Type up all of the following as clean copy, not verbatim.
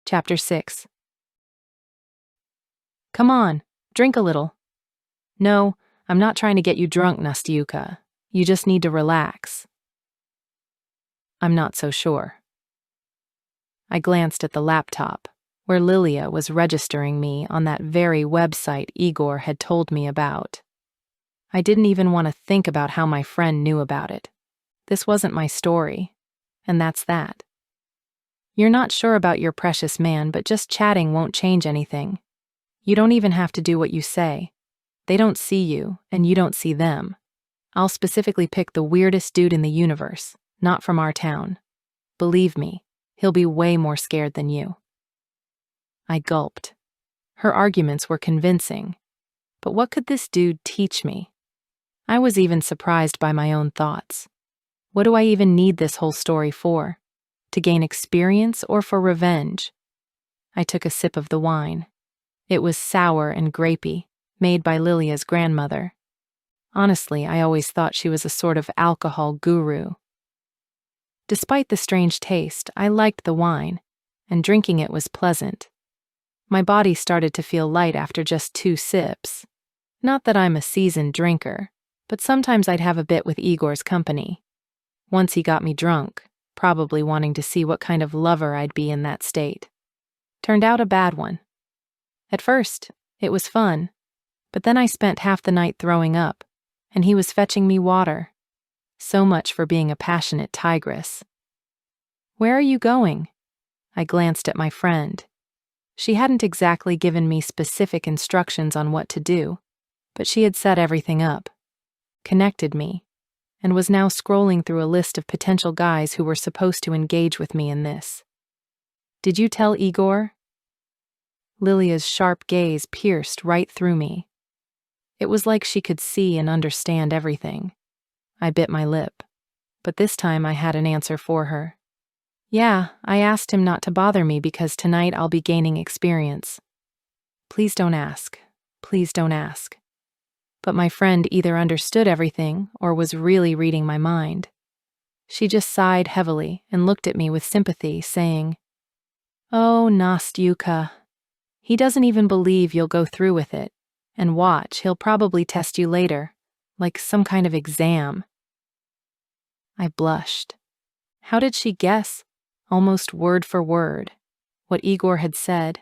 Chapter 6. Come on, drink a little. No, I'm not trying to get you drunk, Nastyuka. You just need to relax. I'm not so sure. I glanced at the laptop, where Lilia was registering me on that very website Igor had told me about. I didn't even want to think about how my friend knew about it. This wasn't my story, and that's that. You're not sure about your precious man, but just chatting won't change anything. You don't even have to do what you say. They don't see you, and you don't see them. I'll specifically pick the weirdest dude in the universe, not from our town. Believe me, he'll be way more scared than you. I gulped. Her arguments were convincing. But what could this dude teach me? I was even surprised by my own thoughts. What do I even need this whole story for? To gain experience or for revenge? I took a sip of the wine. It was sour and grapey, made by Lilia's grandmother. Honestly, I always thought she was a sort of alcohol guru. Despite the strange taste, I liked the wine, and drinking it was pleasant. My body started to feel light after just 2 sips. Not that I'm a seasoned drinker, but sometimes I'd have a bit with Igor's company. Once he got me drunk, probably wanting to see what kind of lover I'd be in that state. Turned out a bad one. At first, it was fun, but then I spent half the night throwing up, and he was fetching me water. So much for being a passionate tigress. Where are you going? I glanced at my friend. She hadn't exactly given me specific instructions on what to do, but she had set everything up, connected me, and was now scrolling through a list of potential guys who were supposed to engage with me in this. Did you tell Igor? Lilia's sharp gaze pierced right through me. It was like she could see and understand everything. I bit my lip, but this time I had an answer for her. Yeah, I asked him not to bother me because tonight I'll be gaining experience. Please don't ask. Please don't ask. But my friend either understood everything or was really reading my mind. She just sighed heavily and looked at me with sympathy, saying, "Oh, Nastyuka. He doesn't even believe you'll go through with it. And watch, he'll probably test you later, like some kind of exam." I blushed. How did she guess, almost word for word, what Igor had said?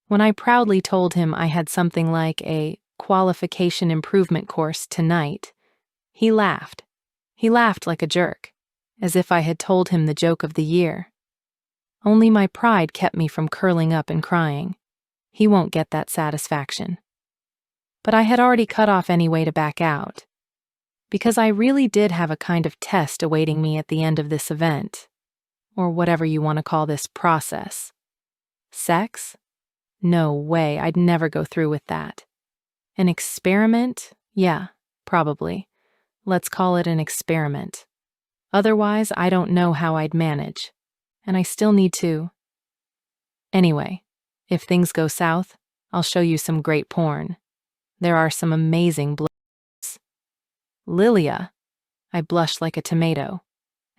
When I proudly told him I had something like a qualification improvement course tonight, he laughed. He laughed like a jerk, as if I had told him the joke of the year. Only my pride kept me from curling up and crying. He won't get that satisfaction. But I had already cut off any way to back out, because I really did have a kind of test awaiting me at the end of this event, or whatever you want to call this process. Sex? No way, I'd never go through with that. An experiment? Yeah, probably. Let's call it an experiment. Otherwise, I don't know how I'd manage, and I still need to. Anyway, if things go south, I'll show you some great porn. There are some amazing blows. Lilia, I blushed like a tomato,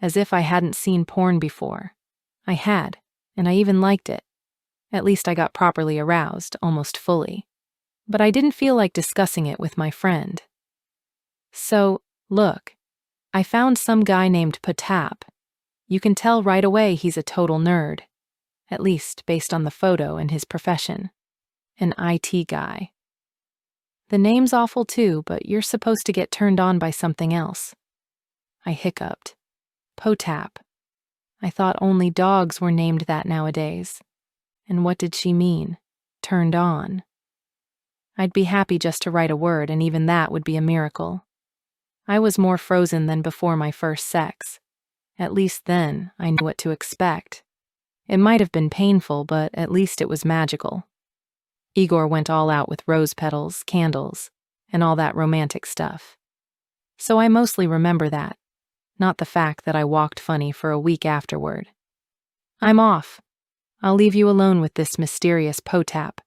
as if I hadn't seen porn before. I had, and I even liked it. At least I got properly aroused, almost fully. But I didn't feel like discussing it with my friend. So, look, I found some guy named Potap. You can tell right away he's a total nerd, at least based on the photo and his profession. An IT guy. The name's awful too, but you're supposed to get turned on by something else. I hiccuped. Potap. I thought only dogs were named that nowadays. And what did she mean? Turned on. I'd be happy just to write a word, and even that would be a miracle. I was more frozen than before my first sex. At least then, I knew what to expect. It might have been painful, but at least it was magical. Igor went all out with rose petals, candles, and all that romantic stuff. So I mostly remember that, not the fact that I walked funny for a week afterward. I'm off. I'll leave you alone with this mysterious Potap.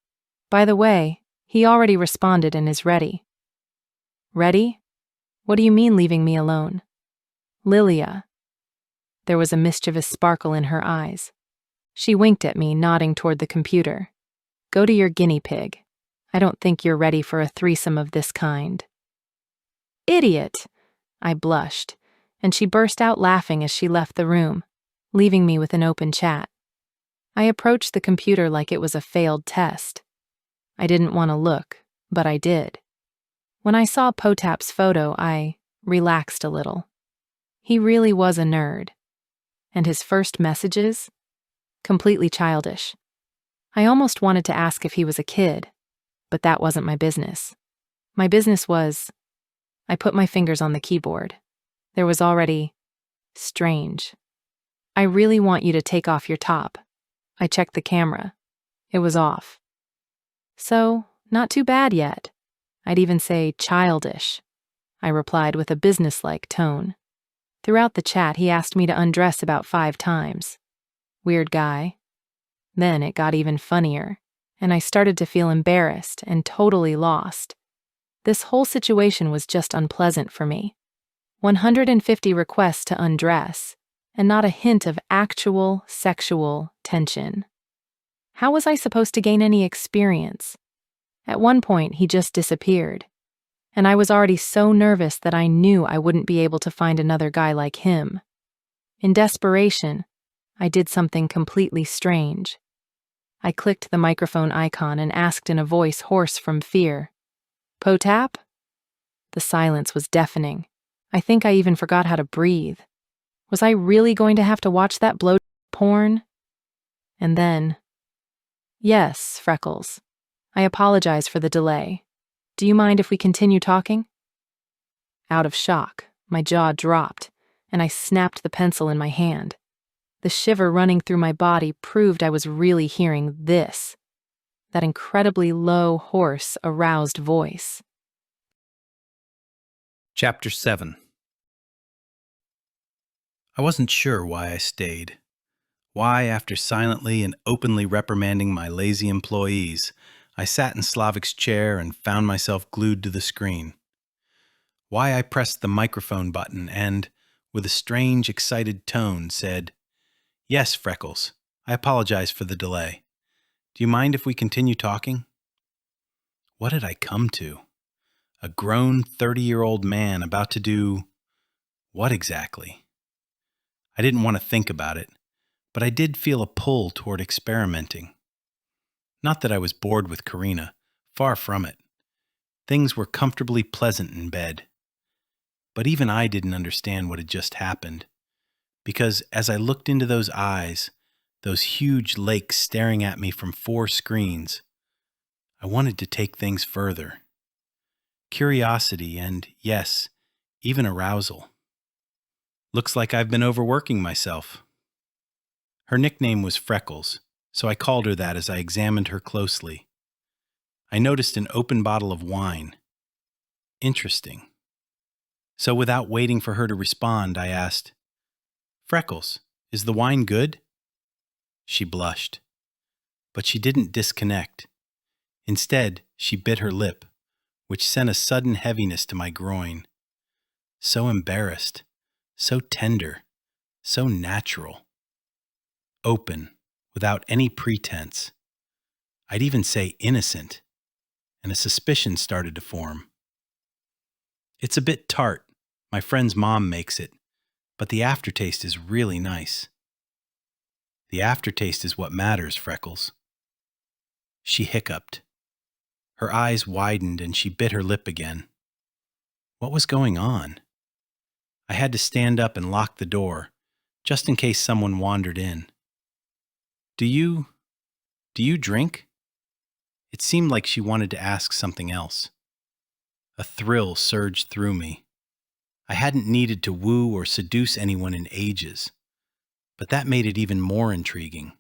By the way, he already responded and is ready. Ready? What do you mean leaving me alone? Lilia. There was a mischievous sparkle in her eyes. She winked at me, nodding toward the computer. Go to your guinea pig. I don't think you're ready for a threesome of this kind. Idiot! I blushed, and she burst out laughing as she left the room, leaving me with an open chat. I approached the computer like it was a failed test. I didn't want to look, but I did. When I saw Potap's photo, I relaxed a little. He really was a nerd. And his first messages? Completely childish. I almost wanted to ask if he was a kid, but that wasn't my business. My business was... I put my fingers on the keyboard. There was already... strange. I really want you to take off your top. I checked the camera. It was off. So, not too bad yet. I'd even say childish. I replied with a businesslike tone. Throughout the chat, he asked me to undress about 5 times. Weird guy. Then it got even funnier, and I started to feel embarrassed and totally lost. This whole situation was just unpleasant for me. 150 requests to undress, and not a hint of actual sexual tension. How was I supposed to gain any experience? At one point, he just disappeared, and I was already so nervous that I knew I wouldn't be able to find another guy like him. In desperation, I did something completely strange. I clicked the microphone icon and asked in a voice hoarse from fear, "Potap?" The silence was deafening. I think I even forgot how to breathe. Was I really going to have to watch that blow porn? And then, "Yes, Freckles. I apologize for the delay. Do you mind if we continue talking?" Out of shock, my jaw dropped, and I snapped the pencil in my hand. The shiver running through my body proved I was really hearing this, that incredibly low, hoarse, aroused voice. Chapter 7. I wasn't sure why I stayed. Why, after silently and openly reprimanding my lazy employees, I sat in Slavik's chair and found myself glued to the screen. Why I pressed the microphone button and, with a strange, excited tone, said, "Yes, Freckles, I apologize for the delay. Do you mind if we continue talking?" What had I come to? A grown 30-year-old man about to do what exactly? I didn't want to think about it, but I did feel a pull toward experimenting. Not that I was bored with Karina, far from it. Things were comfortably pleasant in bed. But even I didn't understand what had just happened, because as I looked into those eyes, those huge lakes staring at me from 4 screens, I wanted to take things further. Curiosity and, yes, even arousal. Looks like I've been overworking myself. Her nickname was Freckles, so I called her that as I examined her closely. I noticed an open bottle of wine. Interesting. So without waiting for her to respond, I asked, "Freckles, is the wine good?" She blushed. But she didn't disconnect. Instead, she bit her lip, which sent a sudden heaviness to my groin. So embarrassed, so tender, so natural. Open, without any pretense. I'd even say innocent, and a suspicion started to form. "It's a bit tart. My friend's mom makes it, but the aftertaste is really nice." "The aftertaste is what matters, Freckles." She hiccuped. Her eyes widened and she bit her lip again. What was going on? I had to stand up and lock the door, just in case someone wandered in. Do you drink?" It seemed like she wanted to ask something else. A thrill surged through me. I hadn't needed to woo or seduce anyone in ages, but that made it even more intriguing.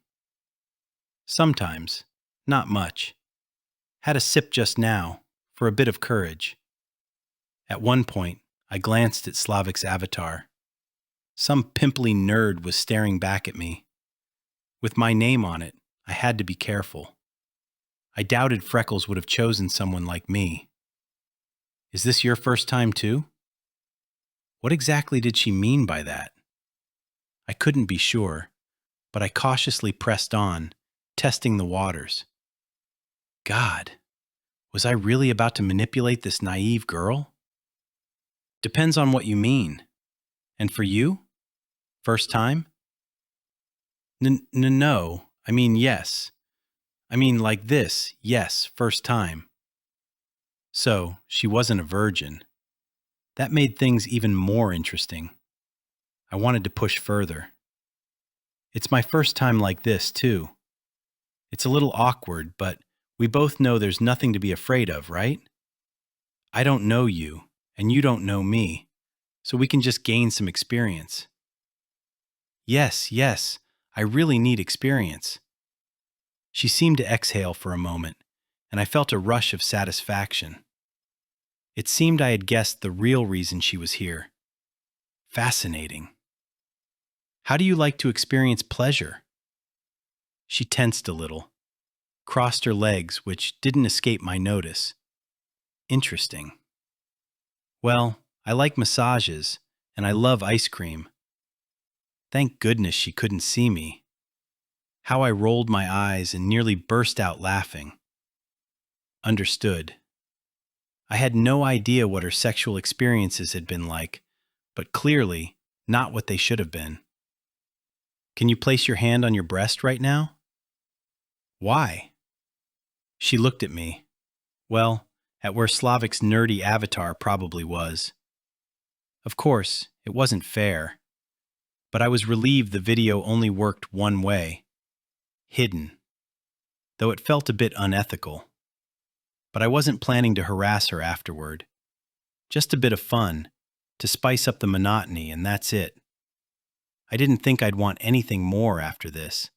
"Sometimes, not much. Had a sip just now, for a bit of courage." At one point, I glanced at Slavik's avatar. Some pimply nerd was staring back at me. With my name on it, I had to be careful. I doubted Freckles would have chosen someone like me. "Is this your first time too?" What exactly did she mean by that? I couldn't be sure, but I cautiously pressed on, testing the waters. God, was I really about to manipulate this naive girl? Depends on what you mean. And for you? First time? No. I mean, yes. I mean, like this, yes, first time. So, she wasn't a virgin. That made things even more interesting. I wanted to push further. It's my first time like this, too. It's a little awkward, but we both know there's nothing to be afraid of, right? I don't know you, and you don't know me, so we can just gain some experience. Yes, I really need experience. She seemed to exhale for a moment, and I felt a rush of satisfaction. It seemed I had guessed the real reason she was here. Fascinating. How do you like to experience pleasure? She tensed a little, crossed her legs, which didn't escape my notice. Interesting. Well, I like massages, and I love ice cream. Thank goodness she couldn't see me. How I rolled my eyes and nearly burst out laughing. Understood. I had no idea what her sexual experiences had been like, but clearly not what they should have been. Can you place your hand on your breast right now? Why? She looked at me. Well, at where Slavik's nerdy avatar probably was. Of course, it wasn't fair, but I was relieved the video only worked one way. Hidden. Though it felt a bit unethical. But I wasn't planning to harass her afterward. Just a bit of fun, to spice up the monotony, and that's it. I didn't think I'd want anything more after this.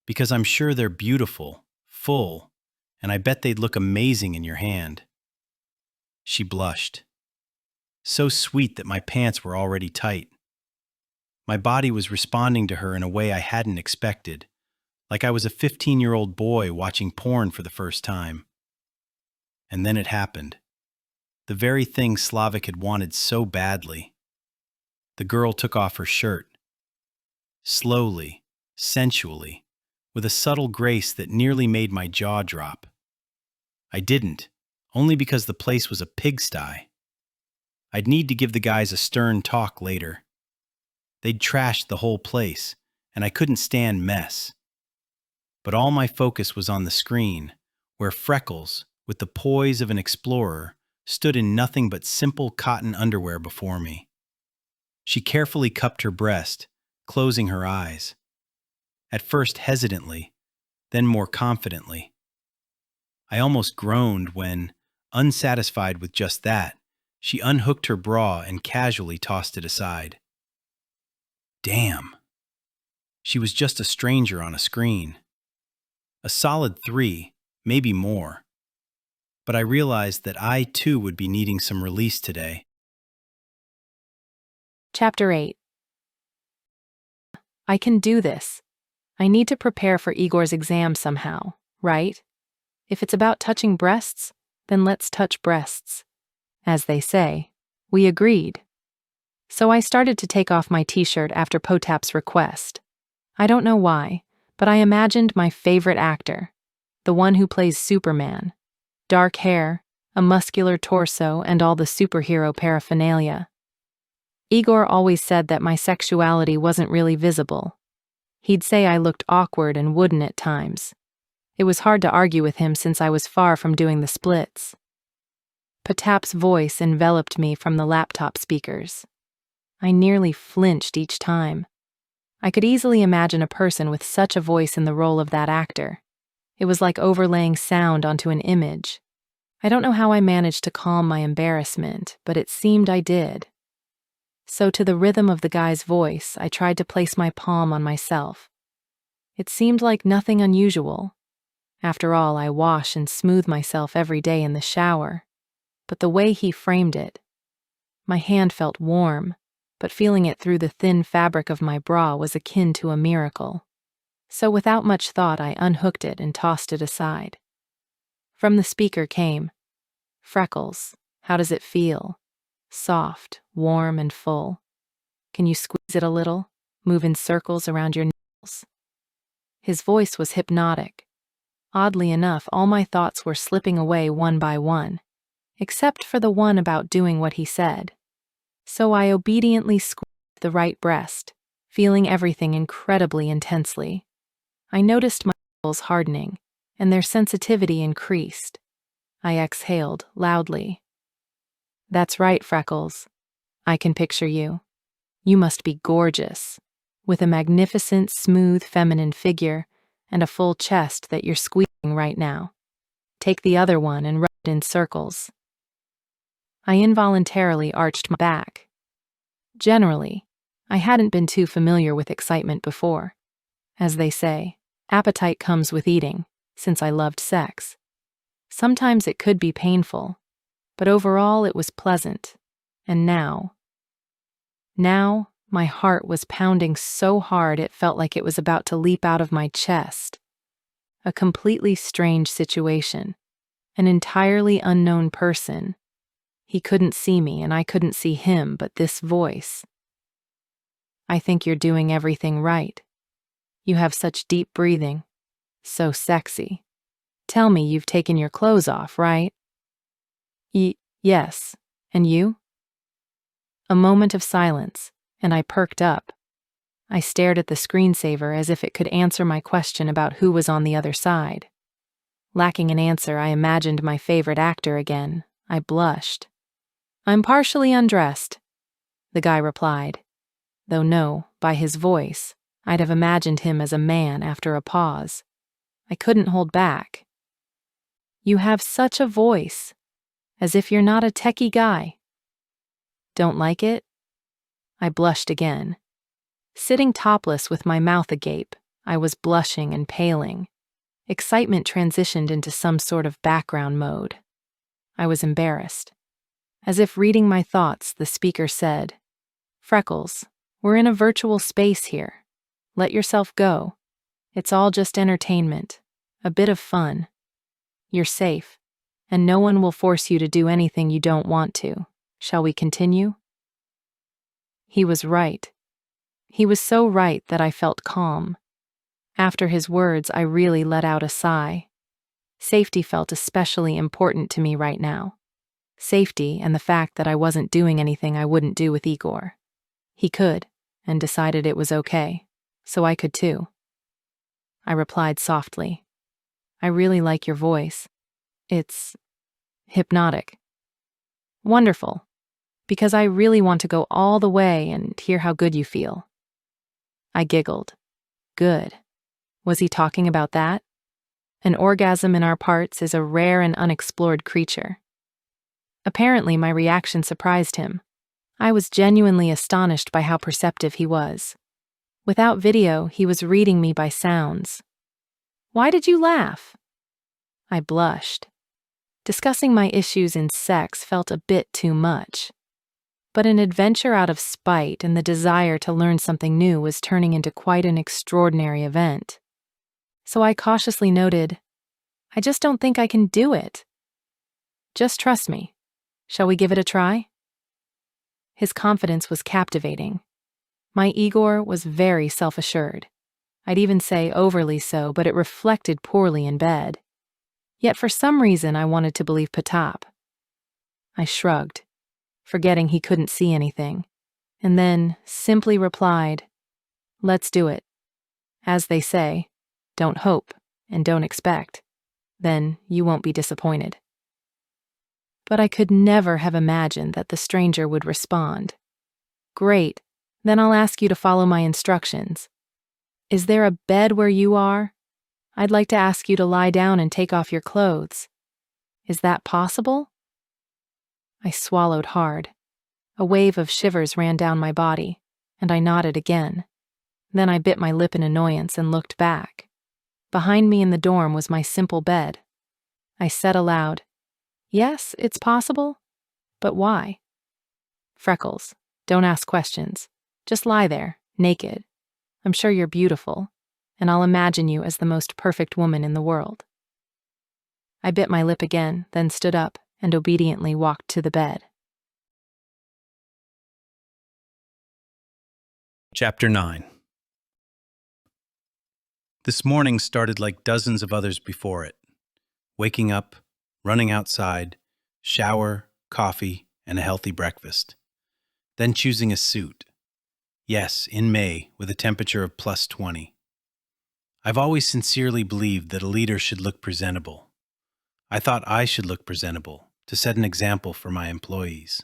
Because I'm sure they're beautiful, full, and I bet they'd look amazing in your hand. She blushed. So sweet that my pants were already tight. My body was responding to her in a way I hadn't expected, like I was a 15-year-old boy watching porn for the first time. And then it happened. The very thing Slavik had wanted so badly. The girl took off her shirt. Slowly, sensually, with a subtle grace that nearly made my jaw drop. I didn't, only because the place was a pigsty. I'd need to give the guys a stern talk later. They'd trashed the whole place, and I couldn't stand mess. But all my focus was on the screen, where Freckles, with the poise of an explorer, stood in nothing but simple cotton underwear before me. She carefully cupped her breast, closing her eyes. At first hesitantly, then more confidently. I almost groaned when, unsatisfied with just that, she unhooked her bra and casually tossed it aside. Damn. She was just a stranger on a screen. A solid 3, maybe more. But I realized that I too would be needing some release today. Chapter 8. I can do this. I need to prepare for Igor's exam somehow, right? If it's about touching breasts, then let's touch breasts. As they say, we agreed. So I started to take off my t-shirt after Potap's request. I don't know why, but I imagined my favorite actor, the one who plays Superman. Dark hair, a muscular torso, and all the superhero paraphernalia. Igor always said that my sexuality wasn't really visible. He'd say I looked awkward and wooden at times. It was hard to argue with him since I was far from doing the splits. Potap's voice enveloped me from the laptop speakers. I nearly flinched each time. I could easily imagine a person with such a voice in the role of that actor. It was like overlaying sound onto an image. I don't know how I managed to calm my embarrassment, but it seemed I did. So to the rhythm of the guy's voice, I tried to place my palm on myself. It seemed like nothing unusual. After all, I wash and smooth myself every day in the shower. But the way he framed it, my hand felt warm, but feeling it through the thin fabric of my bra was akin to a miracle. So without much thought, I unhooked it and tossed it aside. From the speaker came, "Freckles, how does it feel? Soft, warm, and full. Can you squeeze it a little? Move in circles around your nipples?" His voice was hypnotic. Oddly enough, all my thoughts were slipping away one by one, except for the one about doing what he said. So I obediently squeezed the right breast, feeling everything incredibly intensely. I noticed my muscles hardening, and their sensitivity increased. I exhaled loudly. That's right, Freckles. I can picture you. You must be gorgeous, with a magnificent, smooth, feminine figure and a full chest that you're squeezing right now. Take the other one and rub it in circles. I involuntarily arched my back. Generally, I hadn't been too familiar with excitement before. As they say, appetite comes with eating, since I loved sex. Sometimes it could be painful, but overall it was pleasant. And now, my heart was pounding so hard it felt like it was about to leap out of my chest. A completely strange situation. An entirely unknown person. He couldn't see me and I couldn't see him, but this voice. I think you're doing everything right. You have such deep breathing. So sexy. Tell me you've taken your clothes off, right? Yes. And you? A moment of silence, and I perked up. I stared at the screensaver as if it could answer my question about who was on the other side. Lacking an answer, I imagined my favorite actor again. I blushed. I'm partially undressed, the guy replied. Though no, by his voice, I'd have imagined him as a man after a pause. I couldn't hold back. You have such a voice, as if you're not a techie guy. Don't like it? I blushed again. Sitting topless with my mouth agape, I was blushing and paling. Excitement transitioned into some sort of background mode. I was embarrassed. As if reading my thoughts, the speaker said, Freckles, we're in a virtual space here. Let yourself go. It's all just entertainment, a bit of fun. You're safe, and no one will force you to do anything you don't want to. Shall we continue? He was right. He was so right that I felt calm. After his words, I really let out a sigh. Safety felt especially important to me right now. Safety and the fact that I wasn't doing anything I wouldn't do with Igor. He could, and decided it was okay, so I could too. I replied softly. I really like your voice. It's hypnotic. Wonderful, because I really want to go all the way and hear how good you feel. I giggled. Good. Was he talking about that? An orgasm in our parts is a rare and unexplored creature. Apparently, my reaction surprised him. I was genuinely astonished by how perceptive he was. Without video, he was reading me by sounds. Why did you laugh? I blushed. Discussing my issues in sex felt a bit too much. But an adventure out of spite and the desire to learn something new was turning into quite an extraordinary event. So I cautiously noted, I just don't think I can do it. Just trust me. Shall we give it a try? His confidence was captivating. My Igor was very self-assured. I'd even say overly so, but it reflected poorly in bed. Yet for some reason I wanted to believe Potap. I shrugged, forgetting he couldn't see anything, and then simply replied, Let's do it. As they say, don't hope and don't expect. Then you won't be disappointed. But I could never have imagined that the stranger would respond. Great, then I'll ask you to follow my instructions. Is there a bed where you are? I'd like to ask you to lie down and take off your clothes. Is that possible? I swallowed hard. A wave of shivers ran down my body, and I nodded again. Then I bit my lip in annoyance and looked back. Behind me in the dorm was my simple bed. I said aloud, Yes, it's possible. But why? Freckles, don't ask questions. Just lie there, naked. I'm sure you're beautiful, and I'll imagine you as the most perfect woman in the world. I bit my lip again, then stood up and obediently walked to the bed. Chapter 9. This morning started like dozens of others before it. Waking up, running outside, shower, coffee, and a healthy breakfast. Then choosing a suit. Yes, in May, with a temperature of plus 20. I've always sincerely believed that a leader should look presentable. I thought I should look presentable to set an example for my employees.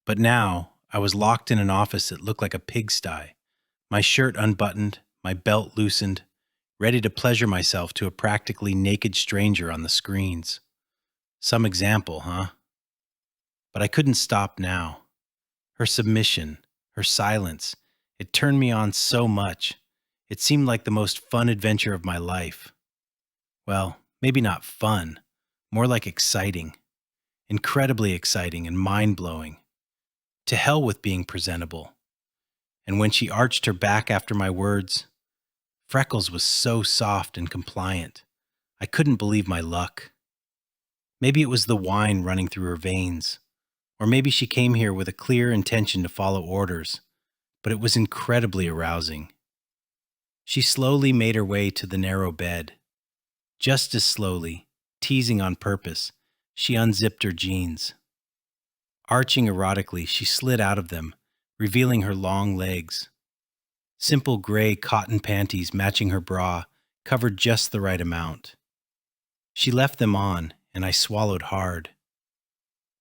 But now, I was locked in an office that looked like a pigsty, my shirt unbuttoned, my belt loosened, ready to pleasure myself to a practically naked stranger on the screens. Some example, huh? But I couldn't stop now. Her submission, her silence, it turned me on so much. It seemed like the most fun adventure of my life. Well, maybe not fun, more like exciting. Incredibly exciting and mind-blowing. To hell with being presentable. And when she arched her back after my words, Freckles was so soft and compliant. I couldn't believe my luck. Maybe it was the wine running through her veins. Or maybe she came here with a clear intention to follow orders, but it was incredibly arousing. She slowly made her way to the narrow bed. Just as slowly, teasing on purpose, she unzipped her jeans. Arching erotically, she slid out of them, revealing her long legs. Simple gray cotton panties matching her bra covered just the right amount. She left them on, and I swallowed hard.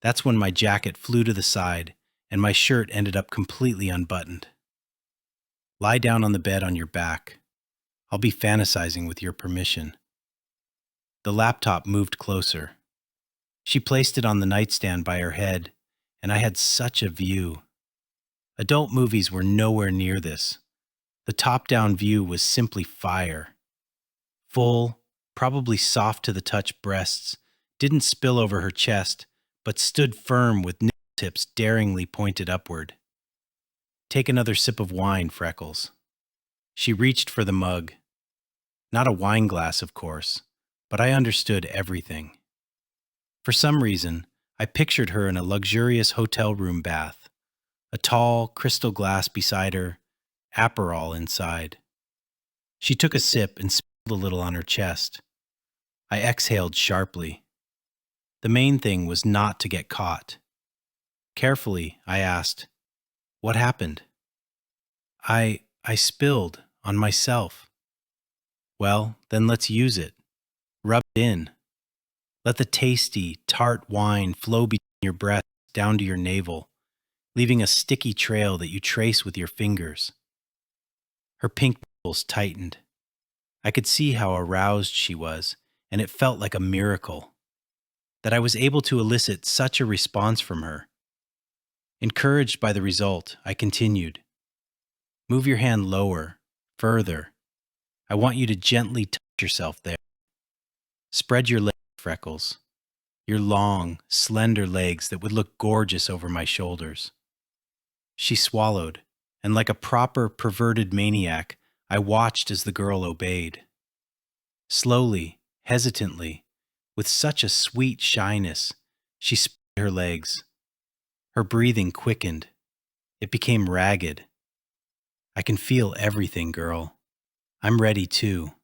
That's when my jacket flew to the side, and my shirt ended up completely unbuttoned. Lie down on the bed on your back. I'll be fantasizing with your permission. The laptop moved closer. She placed it on the nightstand by her head, and I had such a view. Adult movies were nowhere near this. The top-down view was simply fire. Full, probably soft to the touch breasts, didn't spill over her chest, but stood firm with nipple tips daringly pointed upward. Take another sip of wine, Freckles. She reached for the mug. Not a wine glass, of course, but I understood everything. For some reason, I pictured her in a luxurious hotel room bath, a tall, crystal glass beside her, Aperol inside. She took a sip and spilled a little on her chest. I exhaled sharply. The main thing was not to get caught. Carefully, I asked, "What happened?" I spilled on myself." "Well, then let's use it. Rub it in. Let the tasty, tart wine flow between your breasts down to your navel, leaving a sticky trail that you trace with your fingers." Her pink nipples tightened. I could see how aroused she was, and it felt like a miracle that I was able to elicit such a response from her. Encouraged by the result, I continued. "Move your hand lower, further. I want you to gently touch yourself there. Spread your legs, Freckles. Your long, slender legs that would look gorgeous over my shoulders." She swallowed, and like a proper perverted maniac, I watched as the girl obeyed. Slowly, hesitantly, with such a sweet shyness, she spread her legs. Her breathing quickened. It became ragged. "I can feel everything, girl. I'm ready too.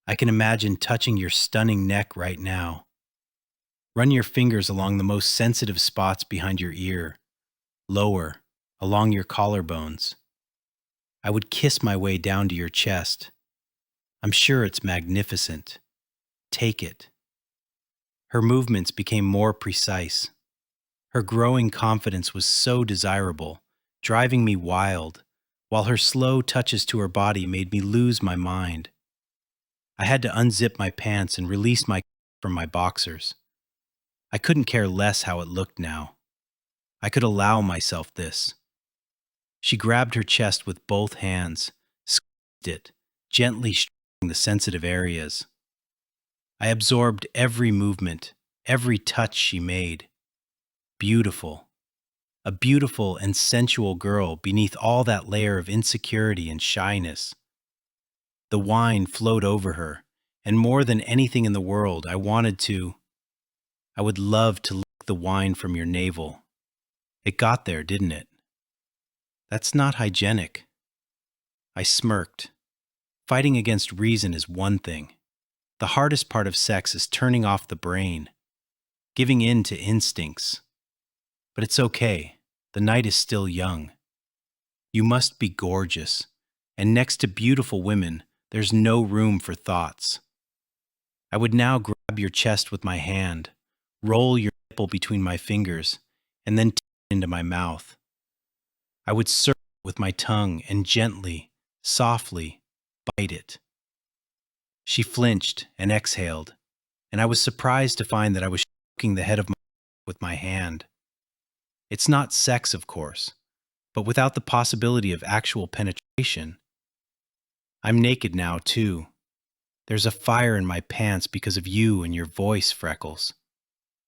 I can imagine touching your stunning neck right now. Run your fingers along the most sensitive spots behind your ear, lower, along your collarbones. I would kiss my way down to your chest. I'm sure it's magnificent. Take it." Her movements became more precise. Her growing confidence was so desirable, driving me wild, while her slow touches to her body made me lose my mind. I had to unzip my pants and release my from my boxers. I couldn't care less how it looked now. I could allow myself this. She grabbed her chest with both hands, squeezed it, gently stroking the sensitive areas. I absorbed every movement, every touch she made. Beautiful. A beautiful and sensual girl beneath all that layer of insecurity and shyness. The wine flowed over her, and more than anything in the world, I would love to lick the wine from your navel. It got there, didn't it? That's not hygienic. I smirked. Fighting against reason is one thing. The hardest part of sex is turning off the brain, giving in to instincts. But it's okay. The night is still young. You must be gorgeous. And next to beautiful women, there's no room for thoughts. I would now grab your chest with my hand, roll your nipple between my fingers, and then take it into my mouth. I would circle with my tongue and gently, softly, bite it. She flinched and exhaled, and I was surprised to find that I was stroking the head of my with my hand. It's not sex, of course, but without the possibility of actual penetration. I'm naked now, too. There's a fire in my pants because of you and your voice, Freckles.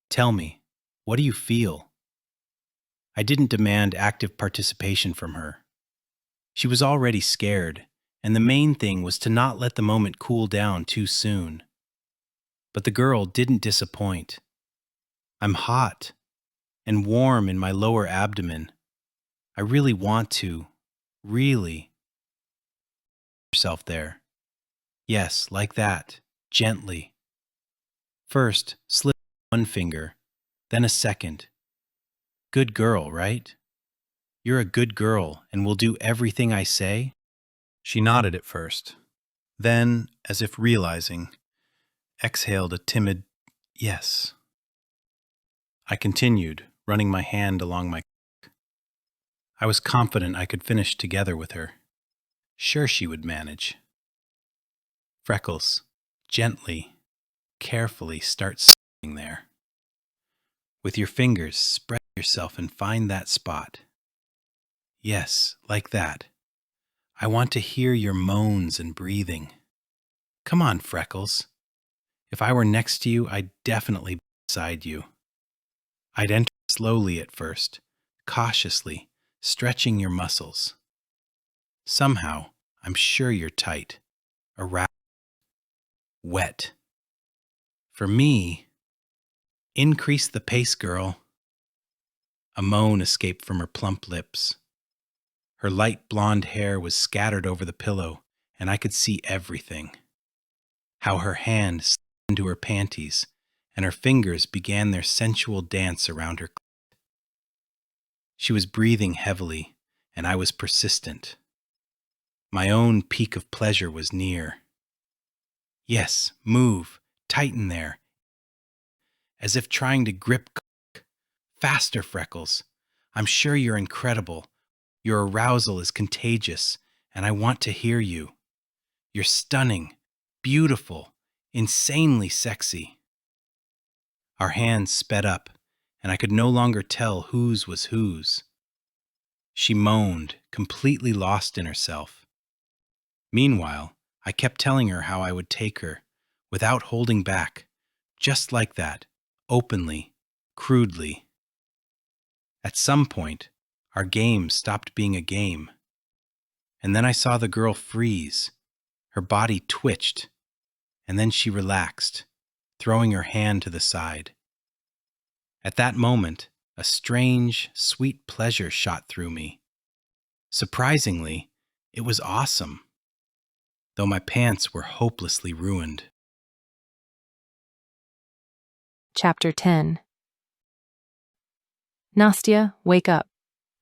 Tell me, what do you feel? I didn't demand active participation from her. She was already scared, and the main thing was to not let the moment cool down too soon. But the girl didn't disappoint. I'm hot and warm in my lower abdomen. I really want to, really. Yourself there. Yes, like that, gently. First, slip one finger, then a second. Good girl, right? You're a good girl and will do everything I say? She nodded at first. Then, as if realizing, exhaled a timid yes. I continued, running my hand along my cock. I was confident I could finish together with her. Sure she would manage. Freckles, gently, carefully start sucking there. With your fingers, spread yourself and find that spot. Yes, like that. I want to hear your moans and breathing. Come on, Freckles. If I were next to you, I'd definitely be beside you. I'd enter slowly at first, cautiously, stretching your muscles. Somehow, I'm sure you're tight, aroused, wet. For me, increase the pace, girl. A moan escaped from her plump lips. Her light blonde hair was scattered over the pillow, and I could see everything. How her hand slid into her panties, and her fingers began their sensual dance around her clit. She was breathing heavily, and I was persistent. My own peak of pleasure was near. Yes, move, tighten there, as if trying to grip cock. Faster, Freckles. I'm sure you're incredible. Your arousal is contagious, and I want to hear you. You're stunning, beautiful, insanely sexy. Our hands sped up, and I could no longer tell whose was whose. She moaned, completely lost in herself. Meanwhile, I kept telling her how I would take her, without holding back, just like that, openly, crudely. At some point, our game stopped being a game. And then I saw the girl freeze. Her body twitched, and then she relaxed, throwing her hand to the side. At that moment, a strange, sweet pleasure shot through me. Surprisingly, it was awesome, though my pants were hopelessly ruined. Chapter 10. Nastya, wake up.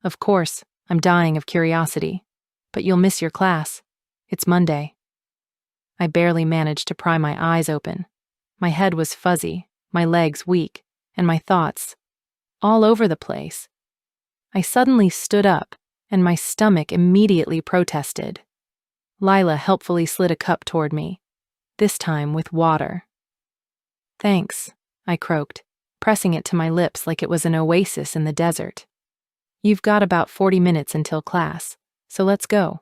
Of course, I'm dying of curiosity, but you'll miss your class. It's Monday. I barely managed to pry my eyes open. My head was fuzzy, my legs weak, and my thoughts all over the place. I suddenly stood up, and my stomach immediately protested. Lila helpfully slid a cup toward me, this time with water. Thanks, I croaked, pressing it to my lips like it was an oasis in the desert. You've got about 40 minutes until class, so let's go.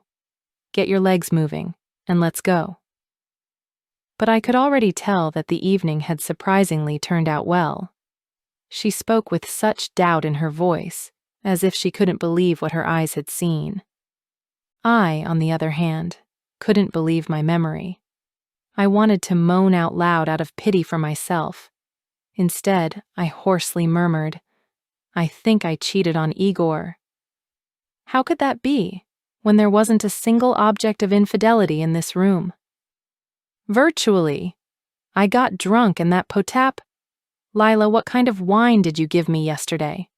Get your legs moving, and let's go. But I could already tell that the evening had surprisingly turned out well. She spoke with such doubt in her voice, as if she couldn't believe what her eyes had seen. I, on the other hand, couldn't believe my memory. I wanted to moan out loud out of pity for myself. Instead, I hoarsely murmured, I think I cheated on Igor. How could that be? when there wasn't a single object of infidelity in this room? Virtually. I got drunk and that potap. Lila, what kind of wine did you give me yesterday?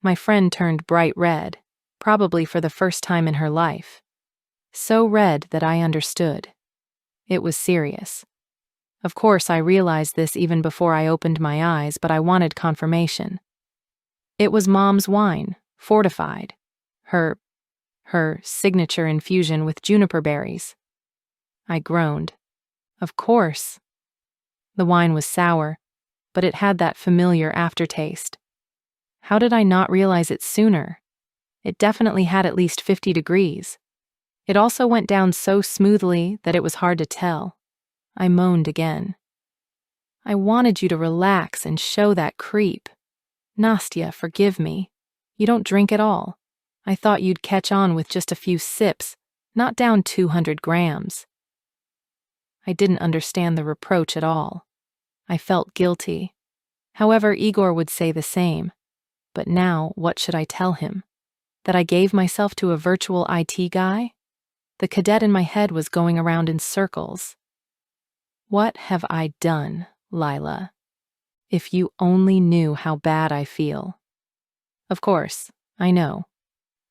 My friend turned bright red, probably for the first time in her life. So red that I understood. It was serious. Of course, I realized this even before I opened my eyes, but I wanted confirmation. It was Mom's wine, fortified. Her signature infusion with juniper berries. I groaned. Of course. The wine was sour, but it had that familiar aftertaste. How did I not realize it sooner? It definitely had at least 50 degrees. It also went down so smoothly that it was hard to tell. I moaned again. I wanted you to relax and show that creep. Nastya, forgive me. You don't drink at all. I thought you'd catch on with just a few sips, not down 200 grams. I didn't understand the reproach at all. I felt guilty. However, Igor would say the same. But now, what should I tell him? That I gave myself to a virtual IT guy? The cadet in my head was going around in circles. What have I done, Lila? If you only knew how bad I feel. Of course, I know.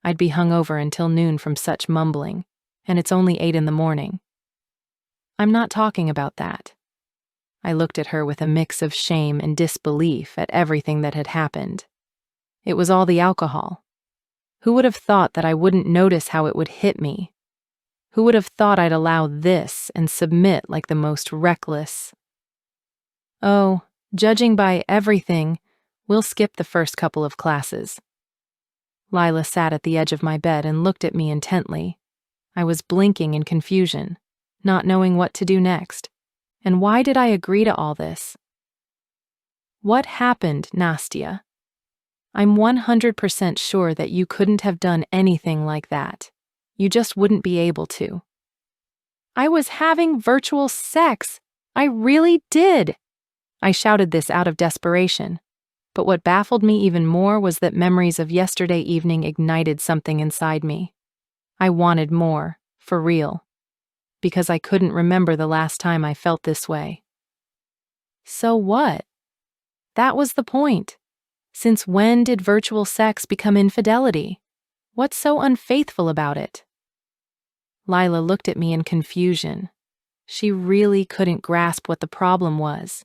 I'd be hungover until noon from such mumbling, and it's only 8 in the morning. I'm not talking about that. I looked at her with a mix of shame and disbelief at everything that had happened. It was all the alcohol. Who would have thought that I wouldn't notice how it would hit me? Who would have thought I'd allow this and submit like the most reckless? Oh, judging by everything, we'll skip the first couple of classes. Lila sat at the edge of my bed and looked at me intently. I was blinking in confusion, not knowing what to do next. And why did I agree to all this? What happened, Nastya? I'm 100% sure that you couldn't have done anything like that. You just wouldn't be able to. I was having virtual sex. I really did. I shouted this out of desperation. But what baffled me even more was that memories of yesterday evening ignited something inside me. I wanted more, for real. Because I couldn't remember the last time I felt this way. So what? That was the point. Since when did virtual sex become infidelity? What's so unfaithful about it? Lila looked at me in confusion. She really couldn't grasp what the problem was,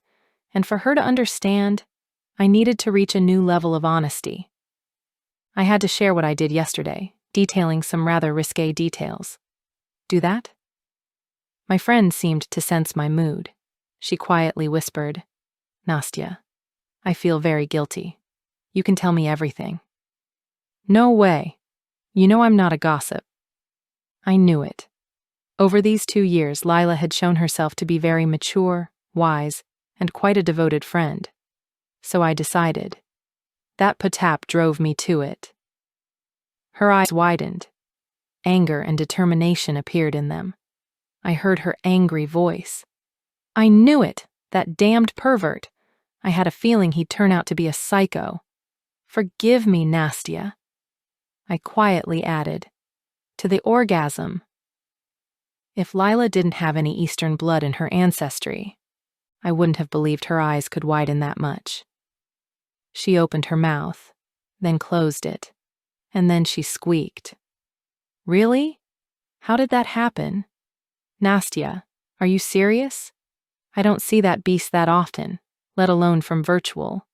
and for her to understand, I needed to reach a new level of honesty. I had to share what I did yesterday, detailing some rather risque details. Do that? My friend seemed to sense my mood. She quietly whispered, Nastya, I feel very guilty. You can tell me everything. No way. You know I'm not a gossip. I knew it. Over these 2 years, Lila had shown herself to be very mature, wise, and quite a devoted friend. So I decided. That potap drove me to it. Her eyes widened. Anger and determination appeared in them. I heard her angry voice. I knew it, that damned pervert. I had a feeling he'd turn out to be a psycho. Forgive me, Nastya. I quietly added, to the orgasm. If Lila didn't have any Eastern blood in her ancestry, I wouldn't have believed her eyes could widen that much. She opened her mouth, then closed it, and then she squeaked. Really? How did that happen? Nastya, are you serious? I don't see that beast that often, let alone from virtual.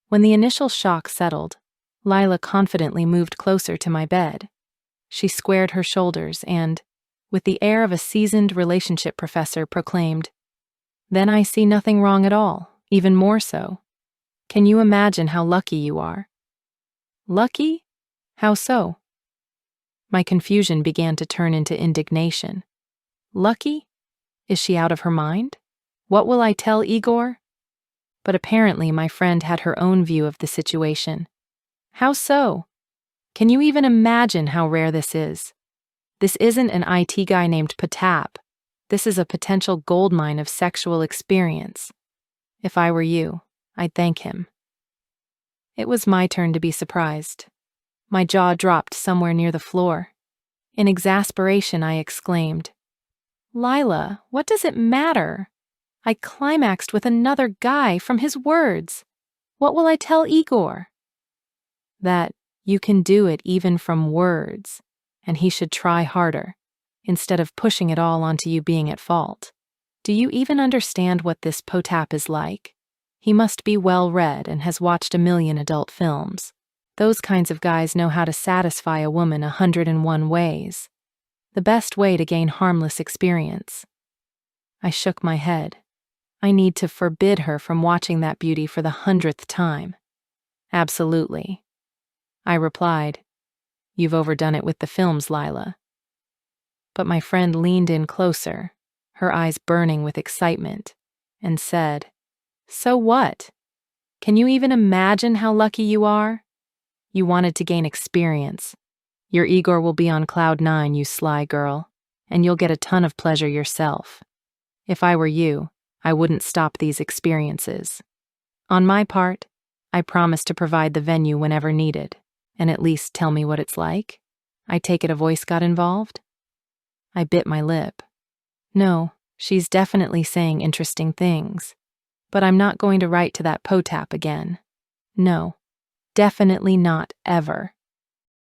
When the initial shock settled, Lila confidently moved closer to my bed. She squared her shoulders and, with the air of a seasoned relationship professor, proclaimed, Then I see nothing wrong at all, even more so. Can you imagine how lucky you are? Lucky? How so? My confusion began to turn into indignation. Lucky? Is she out of her mind? What will I tell Igor? But apparently my friend had her own view of the situation. How so? Can you even imagine how rare this is? This isn't an IT guy named Potap. This is a potential goldmine of sexual experience. If I were you, I'd thank him. It was my turn to be surprised. My jaw dropped somewhere near the floor. In exasperation, I exclaimed, "Lila, what does it matter? I climaxed with another guy from his words. What will I tell Igor?" That you can do it even from words, and he should try harder, instead of pushing it all onto you being at fault. Do you even understand what this Potap is like? He must be well-read and has watched a million adult films. Those kinds of guys know how to satisfy a woman 101 ways. The best way to gain harmless experience. I shook my head. I need to forbid her from watching that beauty for the 100th time. Absolutely. I replied, "You've overdone it with the films, Lila." But my friend leaned in closer, her eyes burning with excitement, and said, "So what? Can you even imagine how lucky you are? You wanted to gain experience. Your Igor will be on cloud 9, you sly girl, and you'll get a ton of pleasure yourself. If I were you, I wouldn't stop these experiences. On my part, I promise to provide the venue whenever needed, and at least tell me what it's like. I take it a voice got involved?" I bit my lip. No, she's definitely saying interesting things. But I'm not going to write to that Potap again. No, definitely not ever.